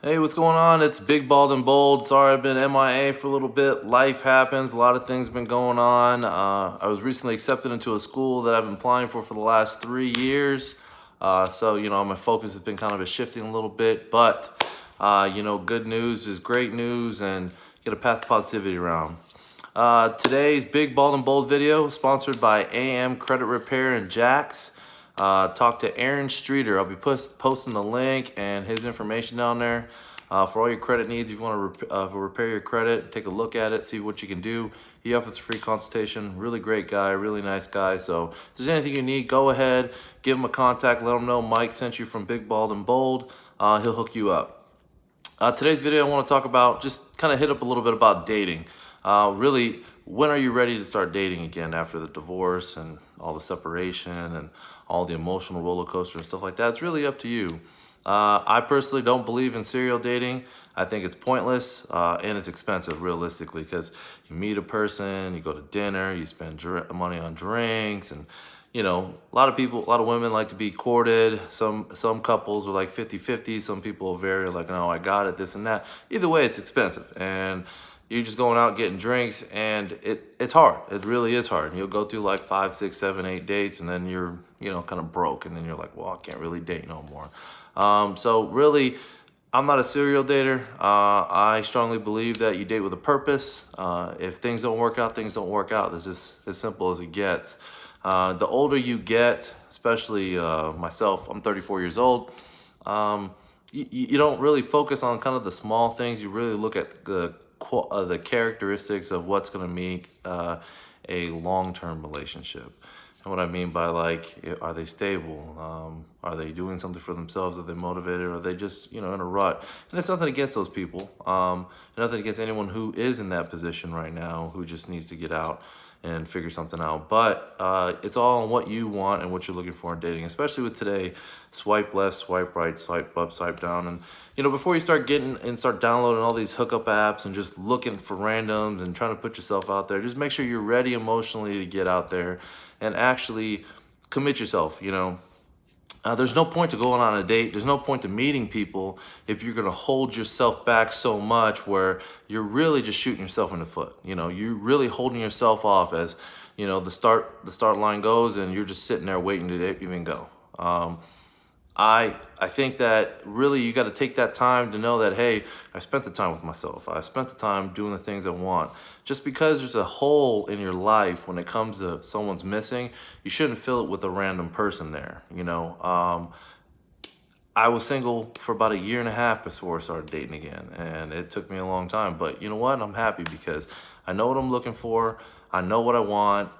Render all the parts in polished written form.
Hey, what's going on? It's Big Bald and Bold. Sorry I've been MIA for a little bit. Life happens. A lot of things have been going on. I was recently accepted into a school that I've been applying for the last 3 years. My focus has been kind of shifting a little bit. But good news is great news, and get to pass the positivity around. Today's Big Bald and Bold video sponsored by AM Credit Repair and Jax. Talk to Aaron Streeter. I'll be posting the link and his information down there for all your credit needs. If you want to repair your credit, take a look at it, see what you can do. He offers a free consultation. Really great guy, really nice guy. So if there's anything you need, go ahead, give him a contact, let him know Mike sent you from Big Bald and Bold. He'll hook you up. Today's video, I want to talk about, just kind of hit up a little bit about dating. Really, when are you ready to start dating again after the divorce and all the separation and all the emotional roller coaster and stuff like that? It's really up to you. I personally don't believe in serial dating. I think it's pointless and it's expensive, realistically, because you meet a person, you go to dinner, you spend money on drinks, and a lot of women like to be courted. Some couples are like 50-50. Some people are very like, no, I got it, this and that. Either way, it's expensive. And you're just going out getting drinks, and it's hard. It really is hard. And you'll go through like 5, 6, 7, 8 dates, and then you're, kind of broke. And then you're like, well, I can't really date no more. So really, I'm not a serial dater. I strongly believe that you date with a purpose. If things don't work out, things don't work out. It's just as simple as it gets. The older you get, especially myself, I'm 34 years old, you don't really focus on kind of the small things. You really look at the characteristics of what's going to make a long-term relationship. And what I mean by, like, are they stable? Are they doing something for themselves? Are they motivated? Or are they just, in a rut? And there's nothing against those people. Nothing against anyone who is in that position right now, who just needs to get out and figure something out. But it's all on what you want and what you're looking for in dating, especially with today. Swipe left, swipe right, swipe up, swipe down. And before you start downloading all these hookup apps and just looking for randoms and trying to put yourself out there, just make sure you're ready emotionally to get out there and actually commit yourself. There's no point to going on a date. There's no point to meeting people if you're going to hold yourself back so much where you're really just shooting yourself in the foot. You're really holding yourself off as, the start line goes, and you're just sitting there waiting to even go. I think that really you got to take that time to know that, hey, I spent the time with myself. I spent the time doing the things I want. Just because there's a hole in your life when it comes to someone's missing, you shouldn't fill it with a random person there. I was single for about 1.5 years before I started dating again, and it took me a long time. But you know what? I'm happy because I know what I'm looking for. I know what I want,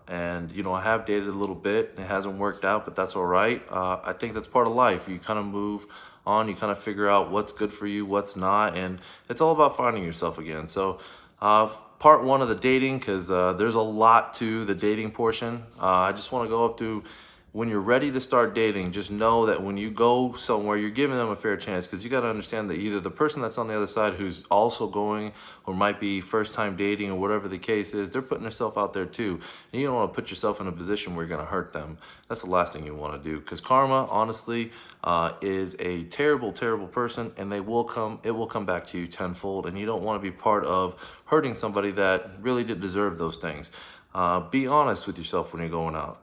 and I have dated a little bit. It hasn't worked out, but that's all right. I think that's part of life. You kind of move on. You kind of figure out what's good for you, what's not, and it's all about finding yourself again. So, part one of the dating, because there's a lot to the dating portion. I just want to go up to, when you're ready to start dating, just know that when you go somewhere, you're giving them a fair chance, because you got to understand that either the person that's on the other side who's also going, or might be first time dating, or whatever the case is, they're putting themselves out there too. And you don't want to put yourself in a position where you're going to hurt them. That's the last thing you want to do, because karma, honestly, is a terrible, terrible person, and it will come back to you tenfold. And you don't want to be part of hurting somebody that really did deserve those things. Be honest with yourself when you're going out.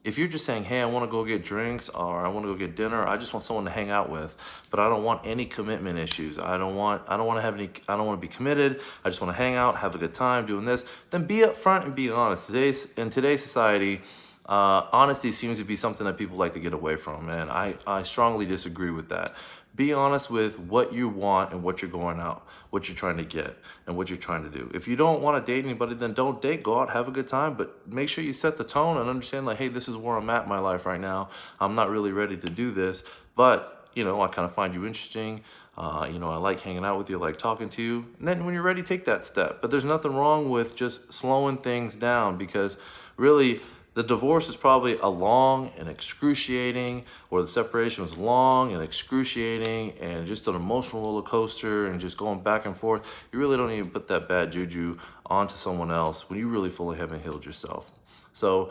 If you're just saying, hey, I want to go get drinks, or I want to go get dinner, I just want someone to hang out with, but I don't want any commitment issues. I don't want to be committed. I just want to hang out, have a good time doing this. Then be upfront and be honest. In today's society, honesty seems to be something that people like to get away from, and I strongly disagree with that. Be honest with what you want and what you're going out, what you're trying to get, and what you're trying to do. If you don't want to date anybody, then don't date. Go out, have a good time, but make sure you set the tone and understand, like, hey, this is where I'm at in my life right now. I'm not really ready to do this, but, I kind of find you interesting. I like hanging out with you, I like talking to you. And then when you're ready, take that step. But there's nothing wrong with just slowing things down, because really, the divorce is probably a long and excruciating, or the separation was long and excruciating and just an emotional roller coaster and just going back and forth. You really don't even put that bad juju onto someone else when you really fully haven't healed yourself. So,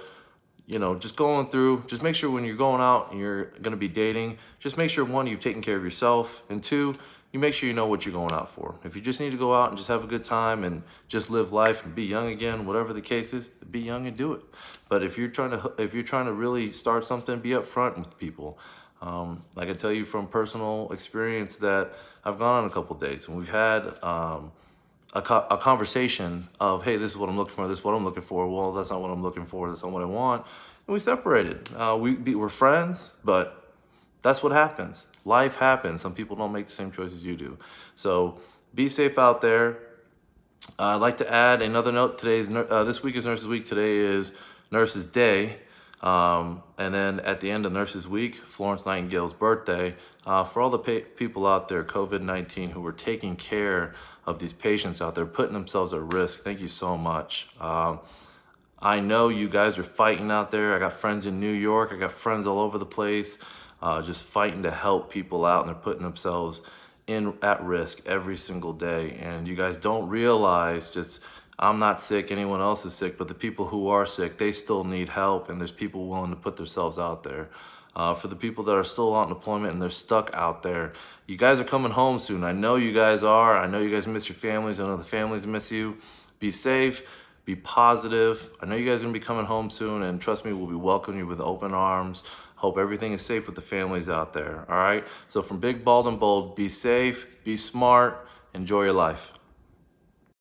just make sure when you're going out and you're going to be dating, just make sure, one, you've taken care of yourself, and two, you make sure you know what you're going out for. If you just need to go out and just have a good time and just live life and be young again, whatever the case is, be young and do it. But if you're trying to really start something, be upfront with people. I can tell you from personal experience that I've gone on a couple dates and we've had a conversation of, hey, this is what I'm looking for, this is what I'm looking for. Well, that's not what I'm looking for, that's not what I want. And we separated. We're friends, but that's what happens. Life happens. Some people don't make the same choices you do. So be safe out there. I'd like to add another note. This week is Nurses Week. Today is Nurses Day. And then at the end of Nurses Week, Florence Nightingale's birthday. For all the people out there, COVID-19, who are taking care of these patients out there, putting themselves at risk, thank you so much. I know you guys are fighting out there. I got friends in New York. I got friends all over the place, just fighting to help people out, and they're putting themselves at risk every single day. And you guys don't realize, just, I'm not sick, anyone else is sick, but the people who are sick, they still need help, and there's people willing to put themselves out there. For the people that are still on deployment and they're stuck out there, you guys are coming home soon. I know you guys are. I know you guys miss your families. I know the families miss you. Be safe, be positive. I know you guys are gonna be coming home soon, and trust me, we'll be welcoming you with open arms. Hope everything is safe with the families out there, all right? So from Big, Bald, and Bold, be safe, be smart, enjoy your life.